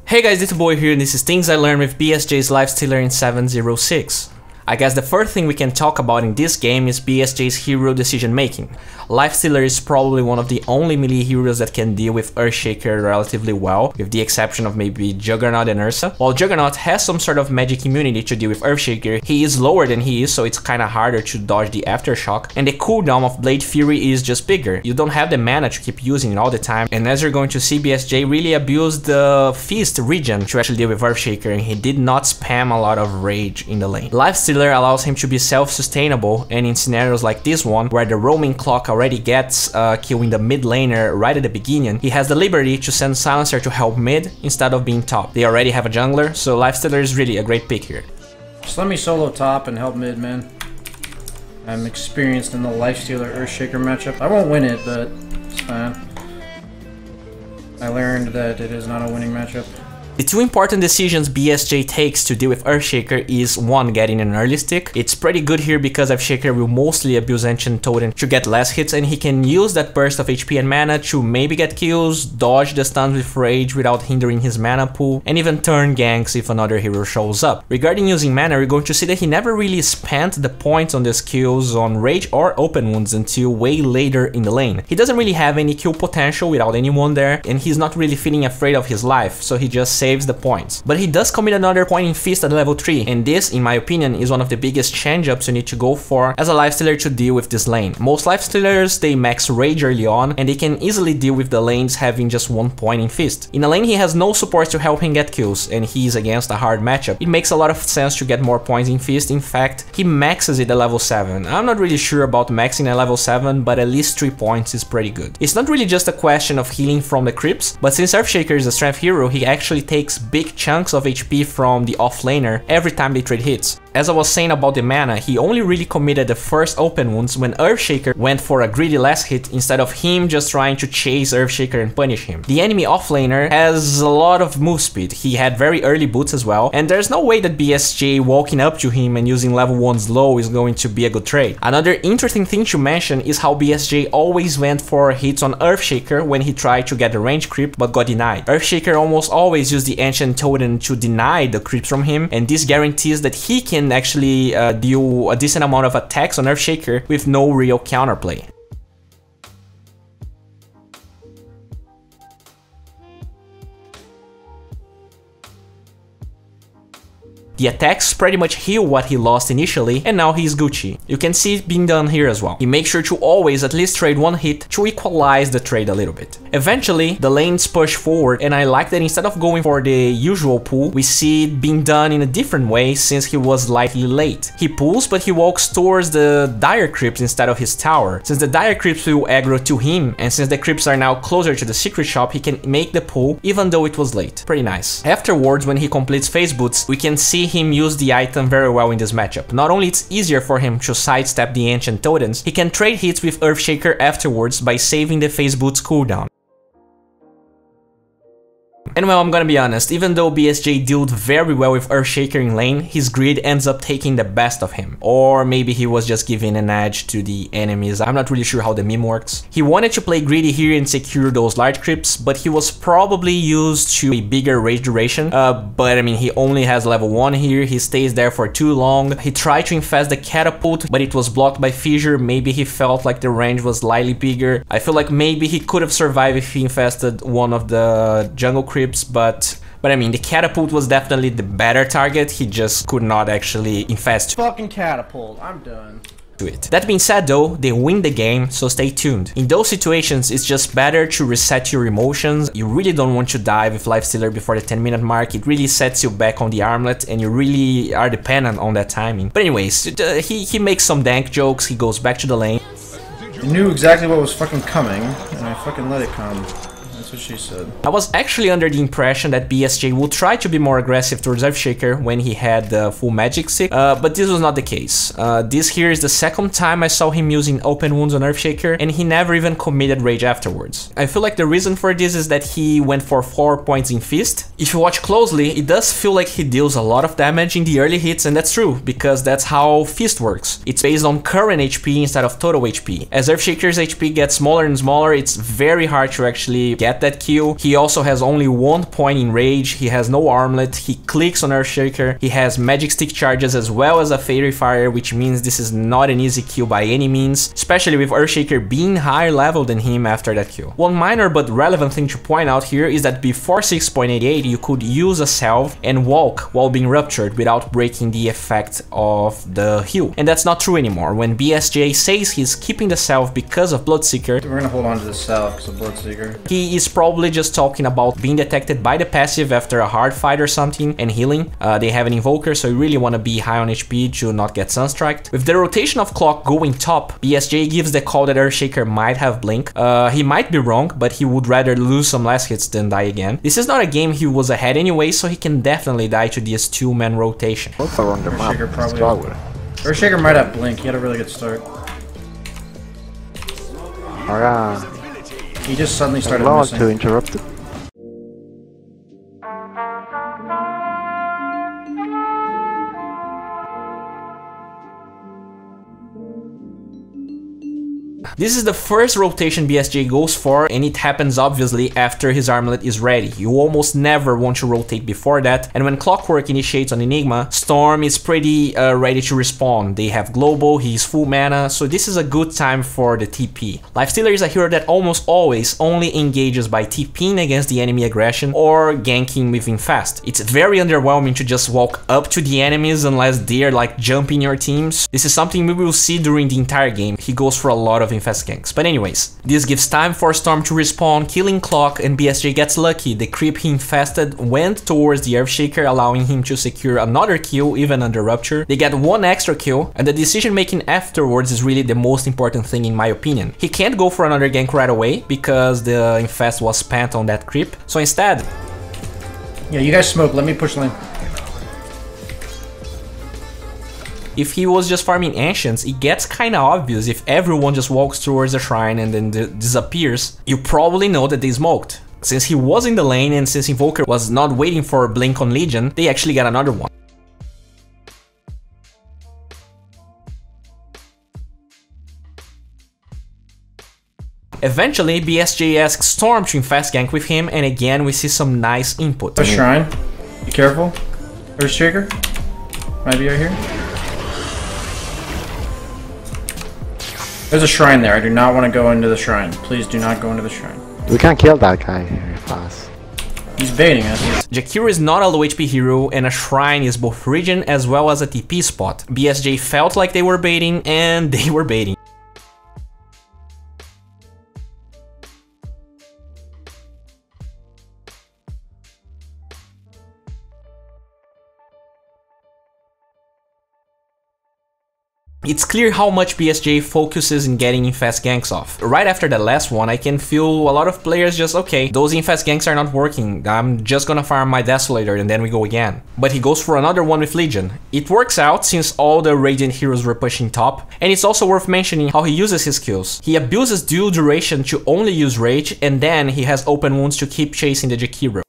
Hey guys, D.Bowie here, and this is things I learned with BSJ's Lifestealer in 706. I guess the first thing we can talk about in this game is BSJ's hero decision making. Lifestealer is probably one of the only melee heroes that can deal with Earthshaker relatively well, with the exception of maybe Juggernaut and Ursa. While Juggernaut has some sort of magic immunity to deal with Earthshaker, he is lower than he is, so it's kinda harder to dodge the aftershock, and the cooldown of Blade Fury is just bigger. You don't have the mana to keep using it all the time, and as you're going to see, BSJ really abused the Feast regen to actually deal with Earthshaker, and he did not spam a lot of rage in the lane. Lifestealer allows him to be self-sustainable, and in scenarios like this one, where the roaming clock already gets killing the mid laner right at the beginning, he has the liberty to send Silencer to help mid instead of being top. They already have a jungler, so Lifestealer is really a great pick here. Just let me solo top and help mid, man. I'm experienced in the Lifestealer Earthshaker matchup. I won't win it, but it's fine. I learned that it is not a winning matchup. The two important decisions BSJ takes to deal with Earthshaker is one, getting an early stick. It's pretty good here because Earthshaker will mostly abuse Ancient Totem to get less hits, and he can use that burst of HP and mana to maybe get kills, dodge the stuns with rage without hindering his mana pool, and even turn ganks if another hero shows up. Regarding using mana, we're going to see that he never really spent the points on the skills on rage or open wounds until way later in the lane. He doesn't really have any kill potential without anyone there, and he's not really feeling afraid of his life, so he just saves the points. But he does commit another point in Feast at level 3, and this, in my opinion, is one of the biggest change-ups you need to go for as a Lifestealer to deal with this lane. Most Lifestealers, they max Rage early on, and they can easily deal with the lanes having just 1 point in Feast. In a lane he has no support to help him get kills, and he's against a hard matchup. It makes a lot of sense to get more points in Feast. In fact, he maxes it at level 7. I'm not really sure about maxing at level 7, but at least 3 points is pretty good. It's not really just a question of healing from the creeps, but since Earthshaker is a strength hero, he actually takes big chunks of HP from the offlaner every time they trade hits. As I was saying about the mana, he only really committed the first open wounds when Earthshaker went for a greedy last hit instead of him just trying to chase Earthshaker and punish him. The enemy offlaner has a lot of move speed. He had very early boots as well, and there's no way that BSJ walking up to him and using level 1 slow is going to be a good trade. Another interesting thing to mention is how BSJ always went for hits on Earthshaker when he tried to get the range creep but got denied. Earthshaker almost always used the Ancient Totem to deny the creeps from him, and this guarantees that he can actually deal a decent amount of attacks on Earthshaker with no real counterplay. The attacks pretty much heal what he lost initially, and now he's Gucci. You can see it being done here as well. He makes sure to always at least trade 1 hit to equalize the trade a little bit. Eventually, the lanes push forward, and I like that instead of going for the usual pull, we see it being done in a different way since he was slightly late. He pulls, but he walks towards the Dire Crypts instead of his tower. Since the Dire Crypts will aggro to him, and since the Crypts are now closer to the secret shop, he can make the pull even though it was late. Pretty nice. Afterwards, when he completes Phase Boots, we can see him use the item very well in this matchup. Not only it's easier for him to sidestep the Ancient Totems, he can trade hits with Earthshaker afterwards by saving the Phase Boots cooldown. And well, I'm gonna be honest, even though BSJ dealt very well with Earthshaker in lane, his greed ends up taking the best of him. Or maybe he was just giving an edge to the enemies. I'm not really sure how the meme works. He wanted to play greedy here and secure those large creeps, but he was probably used to a bigger rage duration. But I mean, he only has level 1 here, he stays there for too long. He tried to infest the catapult, but it was blocked by Fissure. Maybe he felt like the range was slightly bigger. I feel like maybe he could have survived if he infested one of the jungle creeps, but I mean, the catapult was definitely the better target. He just could not actually infest Fucking catapult, I'm done. to it. That being said though, they win the game, so stay tuned. In those situations, it's just better to reset your emotions. You really don't want to die with Lifestealer before the 10-minute mark. It really sets you back on the armlet, and you really are dependent on that timing. But anyways, he makes some dank jokes, he goes back to the lane. You knew exactly what was fucking coming, and I fucking let it come. That's what she said. I was actually under the impression that BSJ would try to be more aggressive towards Earthshaker when he had the full magic stick, but this was not the case. This here is the second time I saw him using open wounds on Earthshaker, and he never even committed rage afterwards. I feel like the reason for this is that he went for 4 points in Feast. If you watch closely, it does feel like he deals a lot of damage in the early hits, and that's true, because that's how Feast works. It's based on current HP instead of total HP. As Earthshaker's HP gets smaller and smaller, it's very hard to actually get get that kill. He also has only 1 point in rage, he has no armlet, he clicks on Earthshaker, he has magic stick charges as well as a fairy fire, which means this is not an easy kill by any means, especially with Earthshaker being higher level than him after that kill. One minor but relevant thing to point out here is that before 6.88 you could use a salve and walk while being ruptured without breaking the effect of the heal, and that's not true anymore. When BSJ says he's keeping the salve because of Bloodseeker, we're gonna hold on to the salve because of Bloodseeker. He is probably just talking about being detected by the passive after a hard fight or something and healing. They have an invoker, so you really want to be high on HP to not get sunstriked. With the rotation of clock going top, BSJ gives the call that Earthshaker might have blink. He might be wrong, but he would rather lose some last hits than die again. This is not a game he was ahead anyway, so he can definitely die to this 2-man rotation. Both are on the map. Earthshaker might have blink, he had a really good start. Alright. He just suddenly started missing. To interrupt it. This is the first rotation BSJ goes for, and it happens obviously after his armlet is ready. You almost never want to rotate before that, and when Clockwork initiates on Enigma, Storm is pretty ready to respawn. They have global, he's full mana, so this is a good time for the TP. Lifestealer is a hero that almost always only engages by TPing against the enemy aggression or ganking moving fast. It's very underwhelming to just walk up to the enemies unless they're like jumping your teams. This is something we will see during the entire game. He goes for a lot of fast ganks. But anyways, this gives time for Storm to respawn, killing Clock, and BSJ gets lucky. The creep he infested went towards the Earthshaker, allowing him to secure another kill even under Rupture. They get 1 extra kill, and the decision making afterwards is really the most important thing in my opinion. He can't go for another gank right away because the infest was spent on that creep, so instead... Yeah, you guys smoke, let me push lane. If he was just farming Ancients, it gets kinda obvious if everyone just walks towards the shrine and then disappears. You probably know that they smoked. Since he was in the lane and since Invoker was not waiting for a blink on Legion, they actually got another one. Eventually, BSJ asks Storm to infest gank with him, and again we see some nice input. A shrine. Be careful. Earthshaker. Might be right here. There's a shrine there. I do not want to go into the shrine. Please do not go into the shrine. We can't kill that guy very fast. He's baiting us. Jakiro is not a low HP hero, and a shrine is both regen as well as a TP spot. BSJ felt like they were baiting, and they were baiting. It's clear how much BSJ focuses in getting infest ganks off. Right after that last one, I can feel a lot of players just, okay, those infest ganks are not working, I'm just gonna farm my Desolator and then we go again. But he goes for another one with Legion. It works out since all the Radiant heroes were pushing top, and it's also worth mentioning how he uses his skills. He abuses dual duration to only use Rage, and then he has open wounds to keep chasing the Jakiro.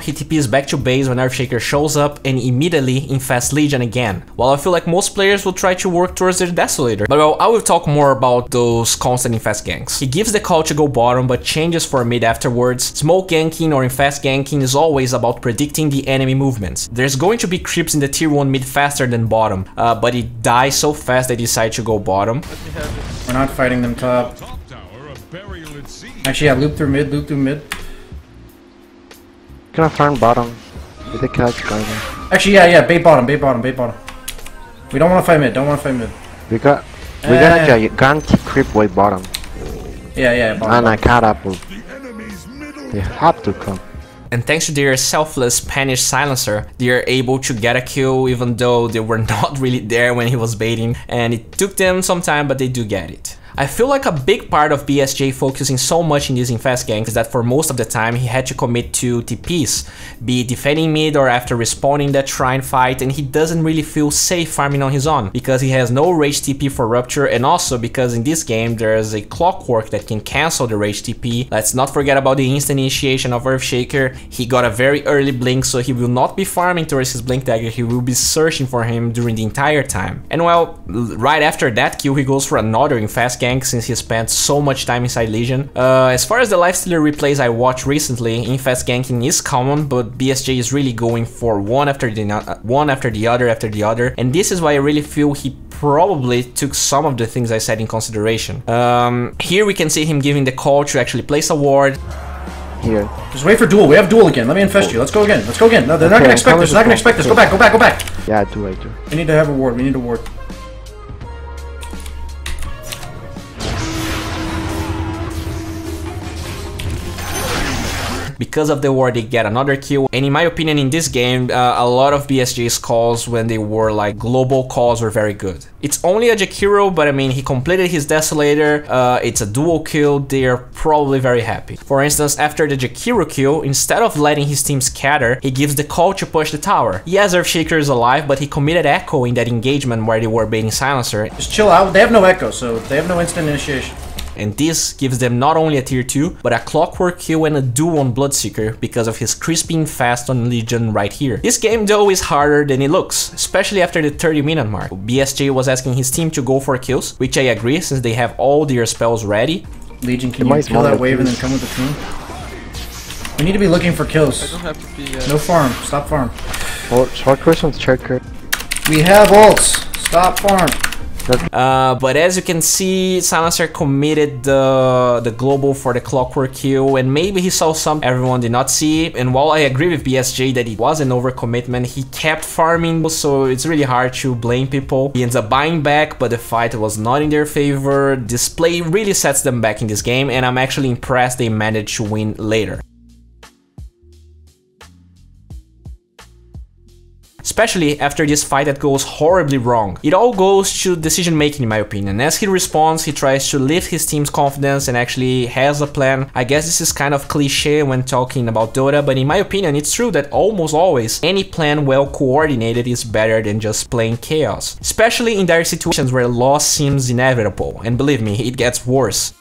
He TPs back to base when Earthshaker shows up and immediately infests Legion again, while I feel like most players will try to work towards their Desolator. But well, I will talk more about those constant infest ganks. He gives the call to go bottom but changes for mid afterwards. Smoke ganking or infest ganking is always about predicting the enemy movements. There's going to be creeps in the tier 1 mid faster than bottom, but it dies so fast they decide to go bottom. We're not fighting them top. Actually, yeah, loop through mid, loop through mid. Gonna farm bottom with the couch guy. Actually, yeah, bait bottom, bait bottom, bait bottom. We don't want to fight mid, don't want to fight mid. We got a gigantic creep way bottom. Yeah, bottom. And a catapult. They have to come. And thanks to their selfless Spanish silencer, they are able to get a kill even though they were not really there when he was baiting, and it took them some time, but they do get it. I feel like a big part of BSJ focusing so much in using fast ganks is that for most of the time he had to commit to TPs, be it defending mid or after respawning that shrine fight, and he doesn't really feel safe farming on his own because he has no rage TP for rupture, and also because in this game there's a clockwork that can cancel the rage TP. Let's not forget about the instant initiation of Earthshaker. He got a very early blink, so he will not be farming towards his blink dagger, he will be searching for him during the entire time. And well, right after that kill he goes for another in fast gank since he spent so much time inside Legion. As far as the Lifestealer replays I watched recently, in fast ganking is common, but BSJ is really going for one after the other, and this is why I really feel he probably took some of the things I said in consideration. Here we can see him giving the call to actually place a ward. Here. Just wait for duel. We have duel again. Let me infest you. Let's go again. Let's go again. No, they're not gonna expect this. They're not gonna expect this. Go back. Go back. Go back. Yeah, I do. We need to have a ward. We need a ward. Because of the ward they get another kill, and in my opinion in this game a lot of BSJ's calls when they were like global calls were very good. It's only a Jakiro, but I mean he completed his Desolator, it's a dual kill, they are probably very happy. For instance, after the Jakiro kill, instead of letting his team scatter, he gives the call to push the tower. Yes, Earthshaker is alive, but he committed Echo in that engagement where they were baiting Silencer. Just chill out, they have no Echo, so they have no instant initiation. And this gives them not only a tier 2, but a clockwork kill and a duel on Bloodseeker because of his crisping fast on Legion right here. This game though is harder than it looks, especially after the 30-minute mark. BSJ was asking his team to go for kills, which I agree since they have all their spells ready. Legion, can you kill that wave and then come with the team? We need to be looking for kills. I don't have to be, no farm, stop farm. Oh, short questions, checker. We have ults, stop farm. But as you can see, Silencer committed the global for the clockwork kill, and maybe he saw something everyone did not see. And while I agree with BSJ that it was an overcommitment, he kept farming, so it's really hard to blame people. He ends up buying back, but the fight was not in their favor. This play really sets them back in this game, and I'm actually impressed they managed to win later. Especially after this fight that goes horribly wrong. It all goes to decision making in my opinion. As he responds, he tries to lift his team's confidence and actually has a plan. I guess this is kind of cliche when talking about Dota, but in my opinion it's true that almost always any plan well coordinated is better than just playing chaos. Especially in dire situations where loss seems inevitable, and believe me, it gets worse.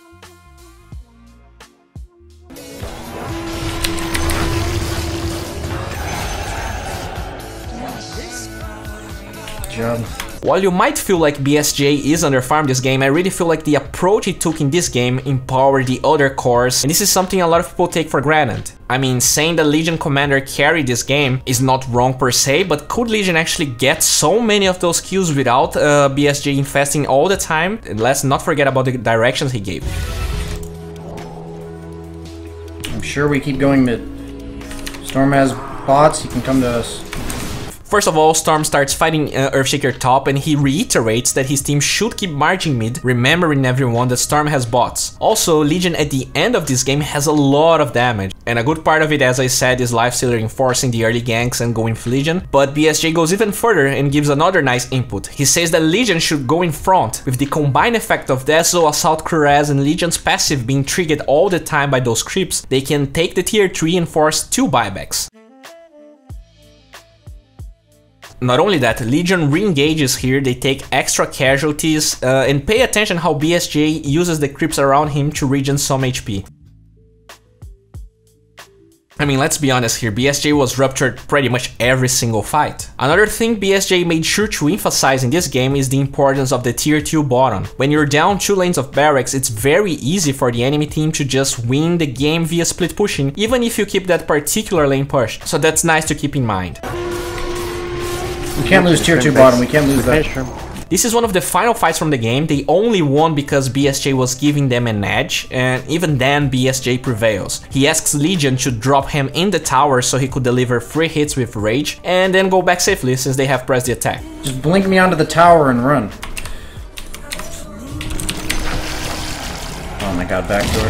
Job. While you might feel like BSJ is underfarmed this game, I really feel like the approach he took in this game empowered the other cores, and this is something a lot of people take for granted. I mean, saying the Legion commander carried this game is not wrong per se, but could Legion actually get so many of those kills without BSJ infesting all the time? And let's not forget about the directions he gave. I'm sure we keep going mid. Storm has bots, he can come to us. First of all, Storm starts fighting Earthshaker top, and he reiterates that his team should keep marching mid, remembering everyone that Storm has bots. Also, Legion at the end of this game has a lot of damage, and a good part of it, as I said, is Lifestealer enforcing the early ganks and going for Legion, but BSJ goes even further and gives another nice input. He says that Legion should go in front, with the combined effect of Dazzle, Assault Cuirass, and Legion's passive being triggered all the time by those creeps, they can take the tier 3 and force 2 buybacks. Not only that, Legion re-engages here, they take extra casualties, and pay attention how BSJ uses the creeps around him to regen some HP. I mean, let's be honest here, BSJ was ruptured pretty much every single fight. Another thing BSJ made sure to emphasize in this game is the importance of the tier 2 bottom. When you're down 2 lanes of barracks, it's very easy for the enemy team to just win the game via split pushing, even if you keep that particular lane pushed. So that's nice to keep in mind. We can't lose tier 2 bottom, we can't lose that. This is one of the final fights from the game. They only won because BSJ was giving them an edge, and even then BSJ prevails. He asks Legion to drop him in the tower so he could deliver 3 hits with rage, and then go back safely since they have pressed the attack. Just blink me onto the tower and run. Oh my god, backdoor.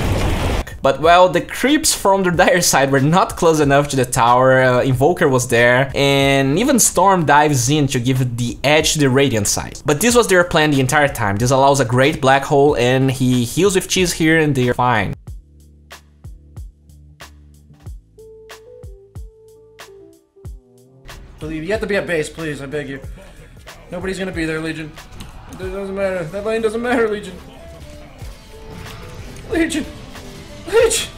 But well, the creeps from the dire side were not close enough to the tower, Invoker was there, and even Storm dives in to give the edge to the Radiant side. But this was their plan the entire time. This allows a great black hole, and he heals with cheese here and they're fine. You have to be at base, please, I beg you. Nobody's gonna be there, Legion. It doesn't matter. That lane doesn't matter, Legion. Legion! Legion!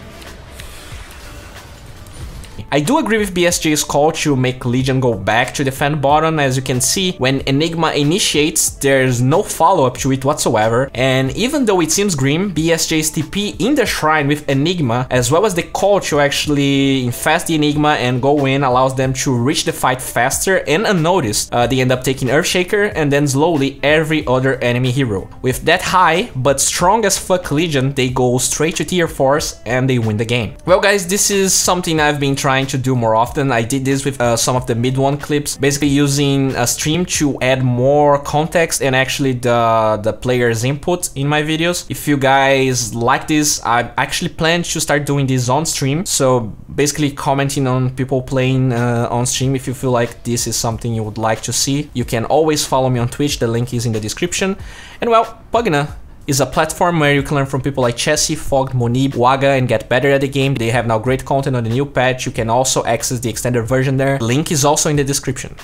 I do agree with BSJ's call to make Legion go back to defend bottom. As you can see, when Enigma initiates, there's no follow-up to it whatsoever, and even though it seems grim, BSJ's TP in the shrine with Enigma, as well as the call to actually infest the Enigma and go in, allows them to reach the fight faster and unnoticed. They end up taking Earthshaker and then slowly every other enemy hero. With that high but strong as fuck Legion, they go straight to tier 4s and they win the game. Well guys, this is something I've been trying to do more often. I did this with some of the mid one clips, basically using a stream to add more context and actually the player's input in my videos. If you guys like this, I actually plan to start doing this on stream, so basically commenting on people playing on stream. If you feel like this is something you would like to see, you can always follow me on Twitch, the link is in the description. And well, Pugna is a platform where you can learn from people like Chessie, Fogged, Monib, Waga, and get better at the game. They have now great content on the new patch. You can also access the extended version there. Link is also in the description.